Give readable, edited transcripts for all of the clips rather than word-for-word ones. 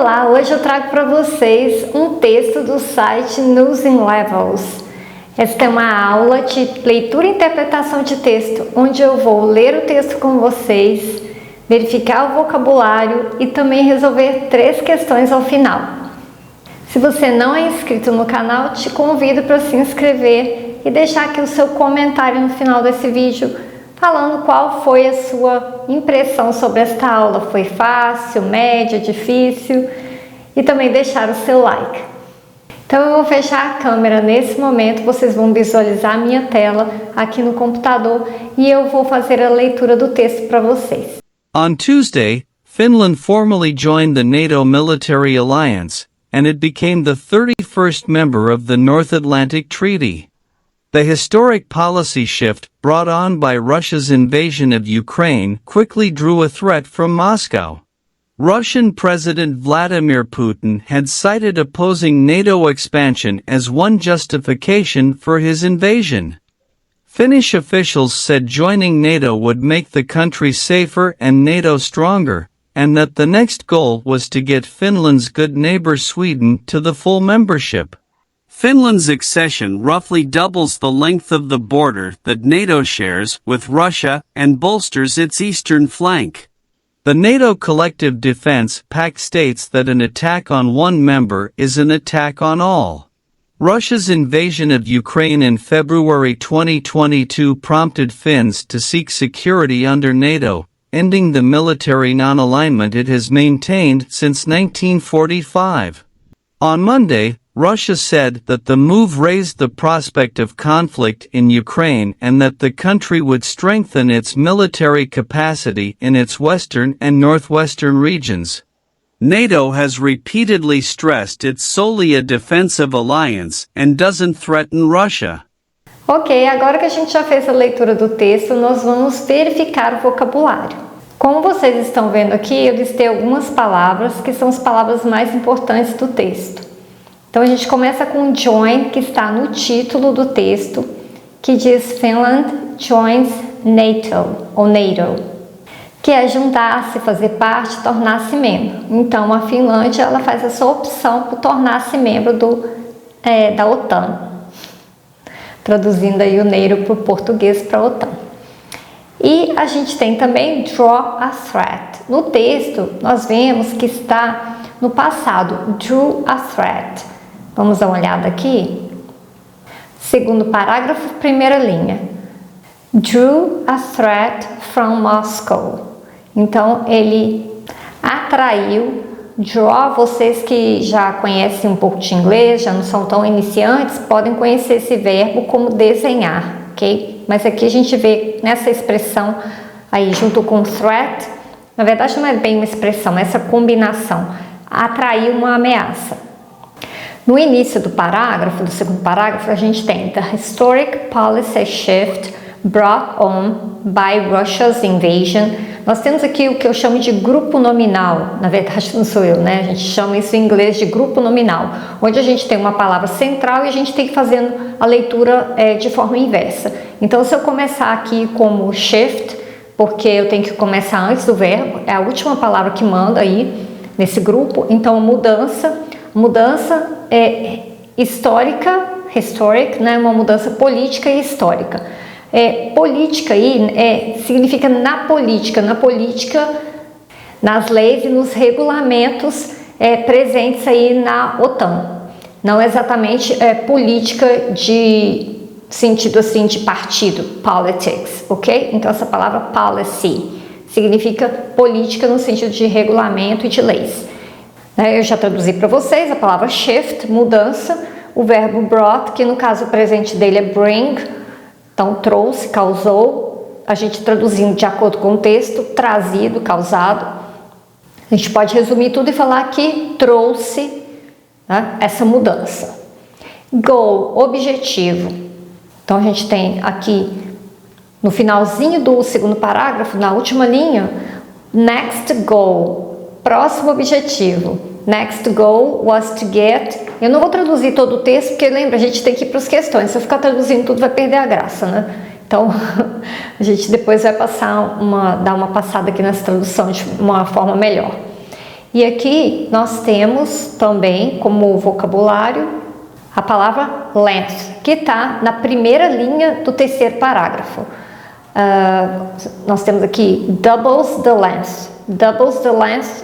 Olá, hoje eu trago para vocês um texto do site News in Levels. Esta é uma aula de leitura e interpretação de texto, onde eu vou ler o texto com vocês, verificar o vocabulário e também resolver 3 questões ao final. Se você não é inscrito no canal, te convido para se inscrever e deixar aqui o seu comentário no final desse vídeo, falando qual foi a sua impressão sobre esta aula. Foi fácil, média, difícil? E também deixar o seu like. Então eu vou fechar a câmera nesse momento, vocês vão visualizar a minha tela aqui no computador e eu vou fazer a leitura do texto para vocês. On Tuesday, Finland formally joined the NATO military alliance, and it became the 31st member of the North Atlantic Treaty. The historic policy shift brought on by Russia's invasion of Ukraine quickly drew a threat from Moscow. Russian President Vladimir Putin had cited opposing NATO expansion as one justification for his invasion. Finnish officials said joining NATO would make the country safer and NATO stronger, and that the next goal was to get Finland's good neighbor Sweden to the full membership. Finland's accession roughly doubles the length of the border that NATO shares with Russia and bolsters its eastern flank. The NATO Collective Defense Pact states that an attack on one member is an attack on all. Russia's invasion of Ukraine in February 2022 prompted Finns to seek security under NATO, ending the military non-alignment it has maintained since 1945. On Monday, Russia said that the move raised the prospect of conflict in Ukraine and that the country would strengthen its military capacity in its western and northwestern regions. NATO has repeatedly stressed it's solely a defensive alliance and doesn't threaten Russia. Ok, agora que a gente já fez a leitura do texto, nós vamos verificar o vocabulário. Como vocês estão vendo aqui, eu listei algumas palavras que são as palavras mais importantes do texto. Então a gente começa com join, que está no título do texto, que diz Finland joins NATO, ou NATO, que é juntar-se, fazer parte, tornar-se membro. Então a Finlândia ela faz essa opção por tornar-se membro da OTAN, traduzindo aí o NATO para o português para a OTAN. E a gente tem também draw a threat. No texto nós vemos que está no passado, drew a threat. Vamos dar uma olhada aqui. Segundo parágrafo, primeira linha. Drew a threat from Moscow. Então, ele atraiu. Draw, vocês que já conhecem um pouco de inglês, já não são tão iniciantes, podem conhecer esse verbo como desenhar, ok? Mas aqui a gente vê nessa expressão aí junto com threat, na verdade não é bem uma expressão, é essa combinação. Atrair uma ameaça. No início do parágrafo, do segundo parágrafo, a gente tem The historic policy shift brought on by Russia's invasion. Nós temos aqui o que eu chamo de grupo nominal. Na verdade não sou eu, né? A gente chama isso em inglês de grupo nominal, onde a gente tem uma palavra central e a gente tem que fazer a leitura de forma inversa. Então se eu começar aqui como shift, porque eu tenho que começar antes do verbo, é a última palavra que manda aí nesse grupo, então mudança é histórica, historic, né? Uma mudança política e histórica. Política aí significa na política, nas leis e nos regulamentos presentes aí na OTAN. Não exatamente política de sentido assim de partido, politics, ok? Então essa palavra policy significa política no sentido de regulamento e de leis. Eu já traduzi para vocês a palavra shift, mudança, o verbo brought, que no caso o presente dele é bring, então trouxe, causou, a gente traduzindo de acordo com o texto, trazido, causado. A gente pode resumir tudo e falar que trouxe, né, essa mudança. Goal, objetivo. Então a gente tem aqui no finalzinho do segundo parágrafo, na última linha, next goal. Próximo objetivo. Next goal was to get. Eu não vou traduzir todo o texto, porque lembra, a gente tem que ir para as questões. Se eu ficar traduzindo tudo, vai perder a graça, né? Então, a gente depois vai dar uma passada aqui nessa tradução de uma forma melhor. E aqui nós temos também como vocabulário a palavra length, que está na primeira linha do terceiro parágrafo. Nós temos aqui doubles the length. Doubles the length,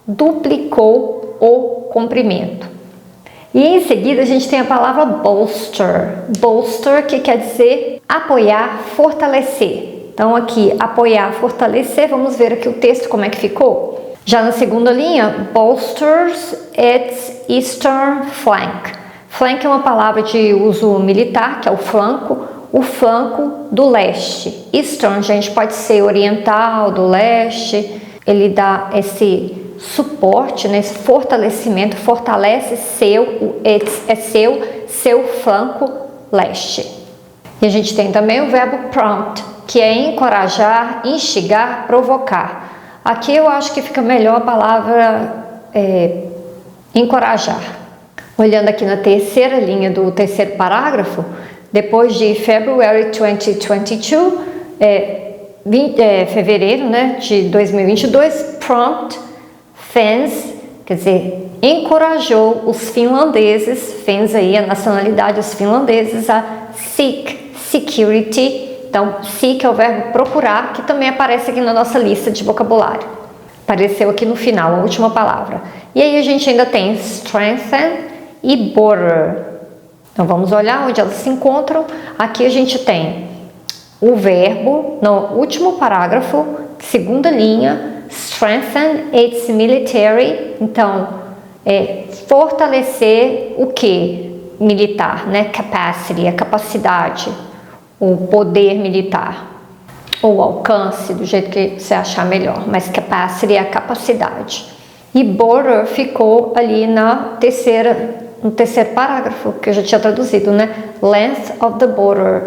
duplicou o comprimento. E em seguida a gente tem a palavra bolster. Bolster, que quer dizer apoiar, fortalecer. Então aqui, apoiar, fortalecer, vamos ver aqui o texto como é que ficou. Já na segunda linha, bolsters its eastern flank. Flank é uma palavra de uso militar, que é o flanco do leste. Eastern, gente, pode ser oriental, do leste. Ele dá esse suporte, né, esse fortalecimento, fortalece seu flanco leste. E a gente tem também o verbo prompt, que é encorajar, instigar, provocar. Aqui eu acho que fica melhor a palavra encorajar. Olhando aqui na terceira linha do terceiro parágrafo, depois de February 2022, fevereiro, né, de 2022, prompt Finns, quer dizer, encorajou os finlandeses, Finns aí, a nacionalidade dos finlandeses, a seek security. Então, seek é o verbo procurar, que também aparece aqui na nossa lista de vocabulário. Apareceu aqui no final, a última palavra. E aí a gente ainda tem strengthen e border. Então, vamos olhar onde elas se encontram. Aqui a gente tem o verbo, no último parágrafo, segunda linha, strengthen its military. Então, fortalecer o que? Militar, né? Capacity, a capacidade, o poder militar, ou alcance, do jeito que você achar melhor, mas capacity é a capacidade. E border ficou ali no terceiro parágrafo, que eu já tinha traduzido, né? Length of the border,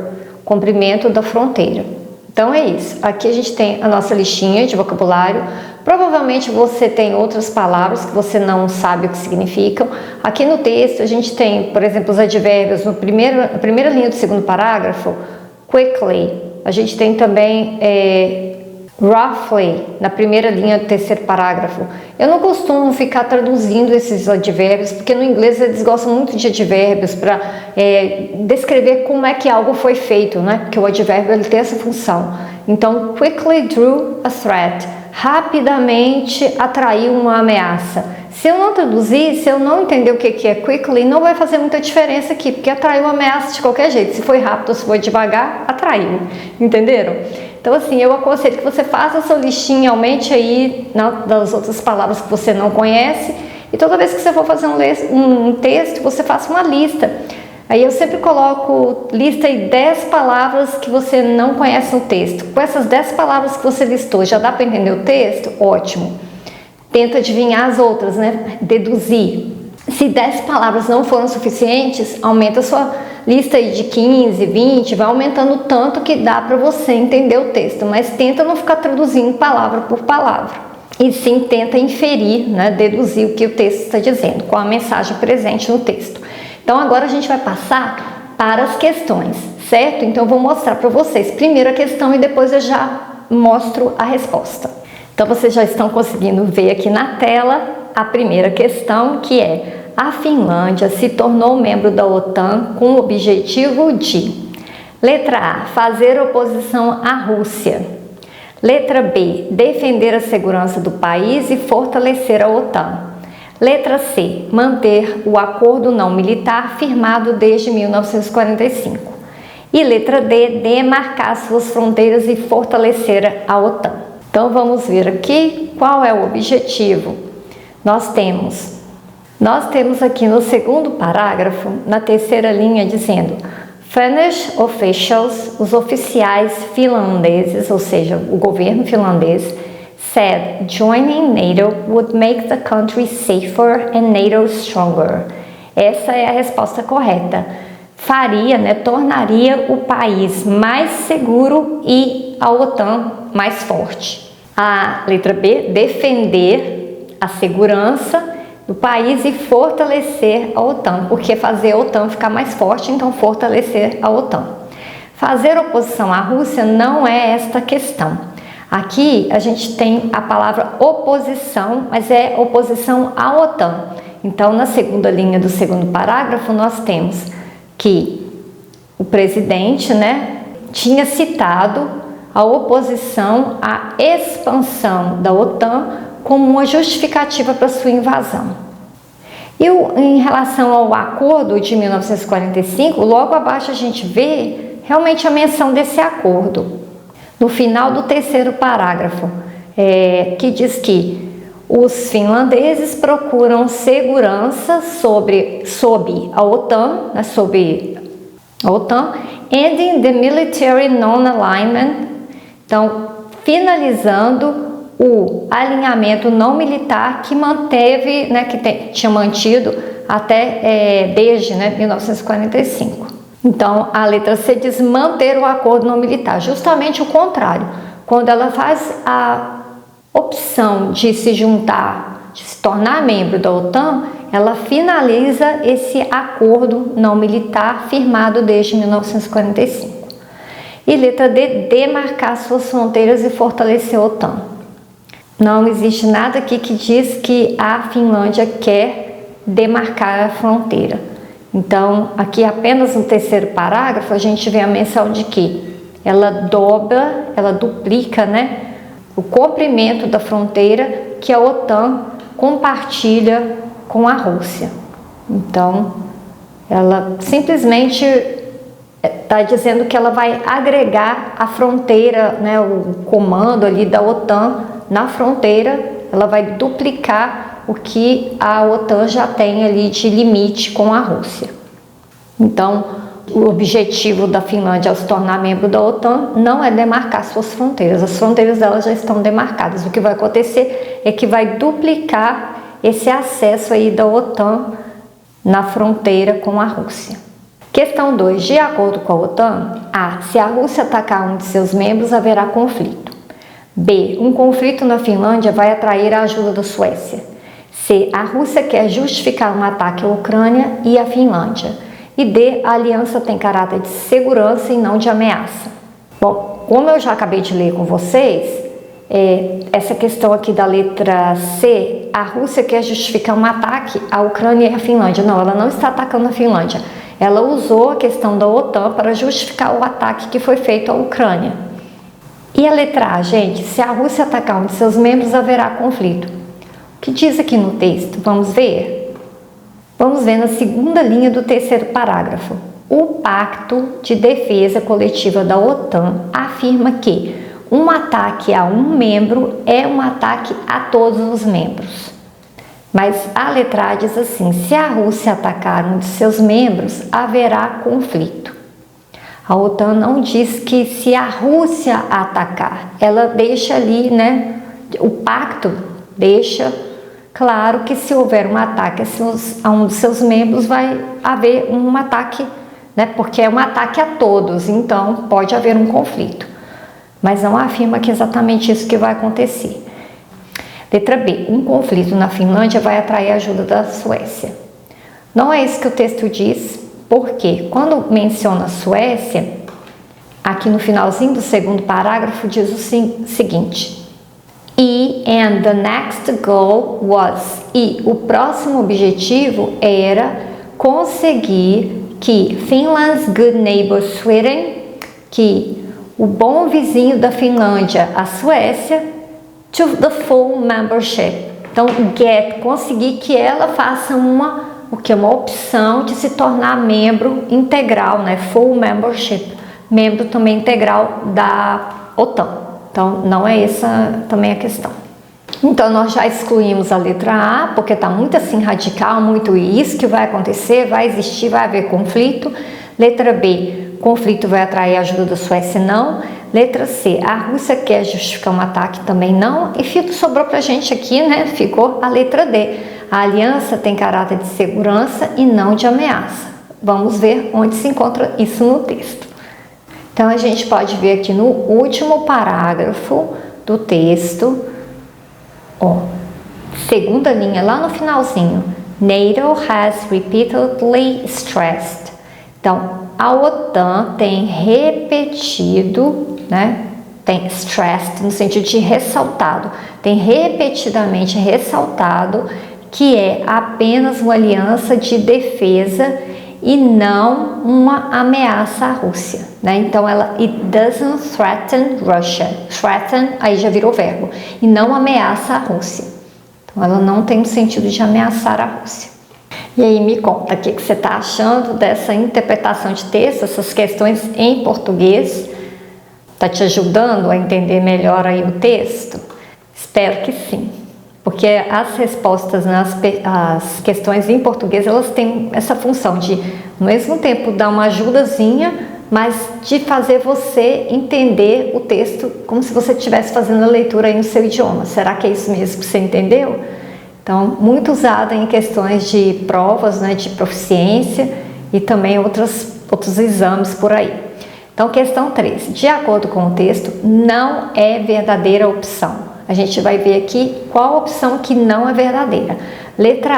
comprimento da fronteira. Então é isso. Aqui a gente tem a nossa listinha de vocabulário. Provavelmente você tem outras palavras que você não sabe o que significam. Aqui no texto a gente tem, por exemplo, os advérbios na primeira linha do segundo parágrafo, quickly. A gente tem também roughly na primeira linha do terceiro parágrafo. Eu não costumo ficar traduzindo esses advérbios, porque no inglês eles gostam muito de advérbios para descrever como é que algo foi feito, né? Porque o advérbio ele tem essa função. Então, quickly drew a threat. Rapidamente atraiu uma ameaça. Se eu não traduzir, se eu não entender o que é quickly, não vai fazer muita diferença aqui, porque atraiu uma ameaça de qualquer jeito. Se foi rápido ou se foi devagar, atraiu. Entenderam? Então, assim, eu aconselho que você faça a sua listinha, aumente aí das outras palavras que você não conhece, e toda vez que você for fazer um texto, você faça uma lista. Aí eu sempre coloco lista de 10 palavras que você não conhece no texto. Com essas 10 palavras que você listou, já dá para entender o texto? Ótimo. Tenta adivinhar as outras, né? Deduzir. Se 10 palavras não foram suficientes, aumenta a sua lista aí de 15, 20, vai aumentando tanto que dá para você entender o texto, mas tenta não ficar traduzindo palavra por palavra. E sim, tenta inferir, né? Deduzir o que o texto está dizendo, qual a mensagem presente no texto. Então agora a gente vai passar para as questões, certo? Então eu vou mostrar para vocês primeiro a questão e depois eu já mostro a resposta. Então vocês já estão conseguindo ver aqui na tela a primeira questão, que é: a Finlândia se tornou membro da OTAN com o objetivo de: letra A, fazer oposição à Rússia. Letra B, defender a segurança do país e fortalecer a OTAN. Letra C, manter o acordo não militar firmado desde 1945. E letra D, demarcar suas fronteiras e fortalecer a OTAN. Então vamos ver aqui qual é o objetivo. Nós temos aqui no segundo parágrafo, na terceira linha, dizendo: Finnish officials, os oficiais finlandeses, ou seja, o governo finlandês, said joining NATO would make the country safer and NATO stronger. Essa é a resposta correta. Faria, né, tornaria o país mais seguro e a OTAN mais forte. A letra B, defender a segurança do país e fortalecer a OTAN, porque fazer a OTAN ficar mais forte, então fortalecer a OTAN. Fazer oposição à Rússia não é esta questão. Aqui a gente tem a palavra oposição, mas é oposição à OTAN. Então, na segunda linha do segundo parágrafo, nós temos que o presidente, né, tinha citado a oposição à expansão da OTAN como uma justificativa para sua invasão. E em relação ao acordo de 1945, logo abaixo a gente vê realmente a menção desse acordo. No final do terceiro parágrafo, que diz que os finlandeses procuram segurança sob a OTAN, né, ending the military non-alignment, então finalizando o alinhamento não militar que manteve, né, tinha mantido até desde 1945. Então, a letra C diz manter o acordo não militar, justamente o contrário. Quando ela faz a opção de se juntar, de se tornar membro da OTAN, ela finaliza esse acordo não militar firmado desde 1945. E letra D, demarcar suas fronteiras e fortalecer a OTAN. Não existe nada aqui que diz que a Finlândia quer demarcar a fronteira. Então, aqui apenas no terceiro parágrafo, a gente vê a menção de que ela duplica, né, o comprimento da fronteira que a OTAN compartilha com a Rússia. Então, ela simplesmente está dizendo que ela vai agregar a fronteira, né, o comando ali da OTAN na fronteira, ela vai duplicar o que a OTAN já tem ali de limite com a Rússia. Então, o objetivo da Finlândia ao se tornar membro da OTAN não é demarcar suas fronteiras, as fronteiras dela já estão demarcadas. O que vai acontecer é que vai duplicar esse acesso aí da OTAN na fronteira com a Rússia. Questão 2. De acordo com a OTAN, A. Se a Rússia atacar um de seus membros, haverá conflito. B. Um conflito na Finlândia vai atrair a ajuda da Suécia. C. A Rússia quer justificar um ataque à Ucrânia e à Finlândia. E D. A aliança tem caráter de segurança e não de ameaça. Bom, como eu já acabei de ler com vocês, essa questão aqui da letra C, a Rússia quer justificar um ataque à Ucrânia e à Finlândia. Não, ela não está atacando a Finlândia. Ela usou a questão da OTAN para justificar o ataque que foi feito à Ucrânia. E a letra A, gente, se a Rússia atacar um de seus membros, haverá conflito. O que diz aqui no texto? Vamos ver? Vamos ver na segunda linha do terceiro parágrafo. O Pacto de Defesa Coletiva da OTAN afirma que um ataque a um membro é um ataque a todos os membros. Mas a letra A diz assim, se a Rússia atacar um de seus membros, haverá conflito. A OTAN não diz que se a Rússia atacar, ela deixa ali, né, o pacto deixa claro que se houver um ataque a um de seus membros, vai haver um ataque, né, porque é um ataque a todos, então pode haver um conflito. Mas não afirma que é exatamente isso que vai acontecer. Letra B. Um conflito na Finlândia vai atrair a ajuda da Suécia. Não é isso que o texto diz, porque quando menciona a Suécia, aqui no finalzinho do segundo parágrafo diz o seguinte: and the next goal was, e o próximo objetivo era conseguir que Finland's good neighbor Sweden, que o bom vizinho da Finlândia, a Suécia, to the full membership. Então, conseguir que ela faça uma opção de se tornar membro integral, né? Full membership, membro também integral da OTAN. Então, não é essa também a questão. Então, nós já excluímos a letra A, porque está muito assim radical, muito isso que vai acontecer, vai existir, vai haver conflito. Letra B, conflito vai atrair a ajuda da Suécia, não. Letra C, a Rússia quer justificar um ataque, também não. E sobrou pra gente aqui, né, ficou a letra D. A aliança tem caráter de segurança e não de ameaça. Vamos ver onde se encontra isso no texto. Então, a gente pode ver aqui no último parágrafo do texto, segunda linha, lá no finalzinho. NATO has repeatedly stressed. Então, a OTAN tem repetido, né? tem stressed no sentido de ressaltado, tem repetidamente ressaltado que é apenas uma aliança de defesa e não uma ameaça à Rússia, né? Então it doesn't threaten Russia. Threaten aí já virou verbo e não ameaça a Rússia. Então ela não tem o sentido de ameaçar a Rússia. E aí me conta o que você está achando dessa interpretação de texto, essas questões em português. Está te ajudando a entender melhor aí o texto? Espero que sim. Porque as respostas as questões em português, elas têm essa função de, ao mesmo tempo, dar uma ajudazinha, mas de fazer você entender o texto como se você estivesse fazendo a leitura aí no seu idioma. Será que é isso mesmo que você entendeu? Então, muito usada em questões de provas, né, de proficiência e também outros exames por aí. Então, questão 3. De acordo com o texto, não é verdadeira opção. A gente vai ver aqui qual opção que não é verdadeira. Letra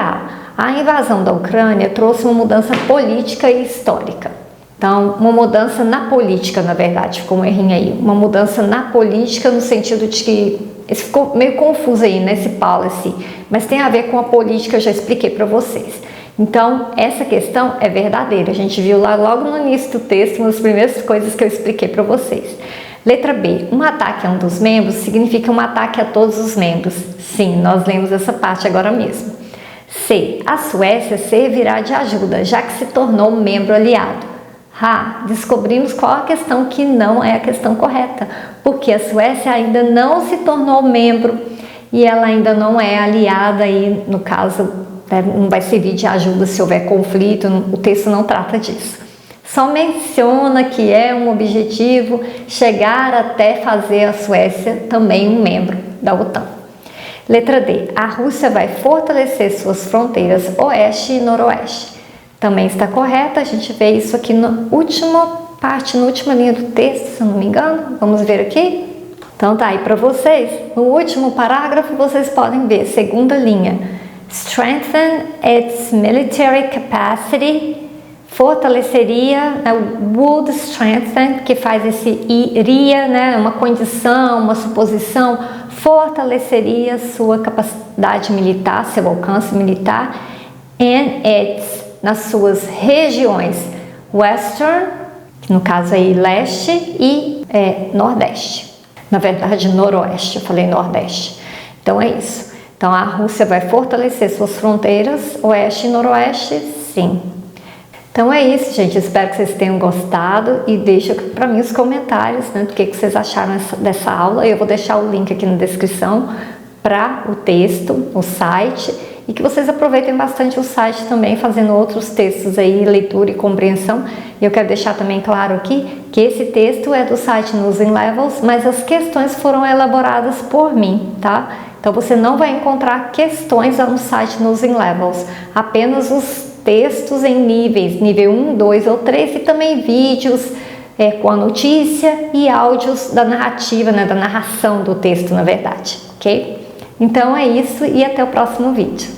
A. A invasão da Ucrânia trouxe uma mudança política e histórica. Então, uma mudança na política, na verdade, ficou um errinho aí. Uma mudança na política no sentido de que... Isso ficou meio confuso aí nesse policy, mas tem a ver com a política, eu já expliquei para vocês. Então, essa questão é verdadeira. A gente viu lá logo no início do texto, uma das primeiras coisas que eu expliquei para vocês. Letra B. Um ataque a um dos membros significa um ataque a todos os membros. Sim, nós lemos essa parte agora mesmo. C. A Suécia servirá de ajuda, já que se tornou membro aliado. Descobrimos qual a questão que não é a questão correta, porque a Suécia ainda não se tornou membro e ela ainda não é aliada e, no caso, não vai servir de ajuda se houver conflito, o texto não trata disso. Só menciona que é um objetivo chegar até fazer a Suécia também um membro da OTAN. Letra D. A Rússia vai fortalecer suas fronteiras oeste e noroeste. Também está correta, a gente vê isso aqui na última linha do texto, se eu não me engano. Vamos ver aqui? Então tá aí para vocês. No último parágrafo vocês podem ver, segunda linha. Strengthen its military capacity. Fortaleceria, would strengthen, que faz esse iria, né, uma condição, uma suposição, fortaleceria sua capacidade militar, seu alcance militar, and its, nas suas regiões western, que no caso aí leste e nordeste. Na verdade, noroeste, eu falei nordeste. Então é isso. Então a Rússia vai fortalecer suas fronteiras oeste e noroeste, sim. Então é isso, gente. Espero que vocês tenham gostado e deixa para mim os comentários, né, do que vocês acharam dessa aula. Eu vou deixar o link aqui na descrição para o texto, o site, e que vocês aproveitem bastante o site também, fazendo outros textos aí, leitura e compreensão. E eu quero deixar também claro aqui que esse texto é do site News in Levels, mas as questões foram elaboradas por mim, tá? Então você não vai encontrar questões no site News in Levels, apenas os textos em níveis, nível 1, 2 ou 3, e também vídeos com a notícia e áudios da narrativa, né, da narração do texto, na verdade, ok? Então é isso e até o próximo vídeo.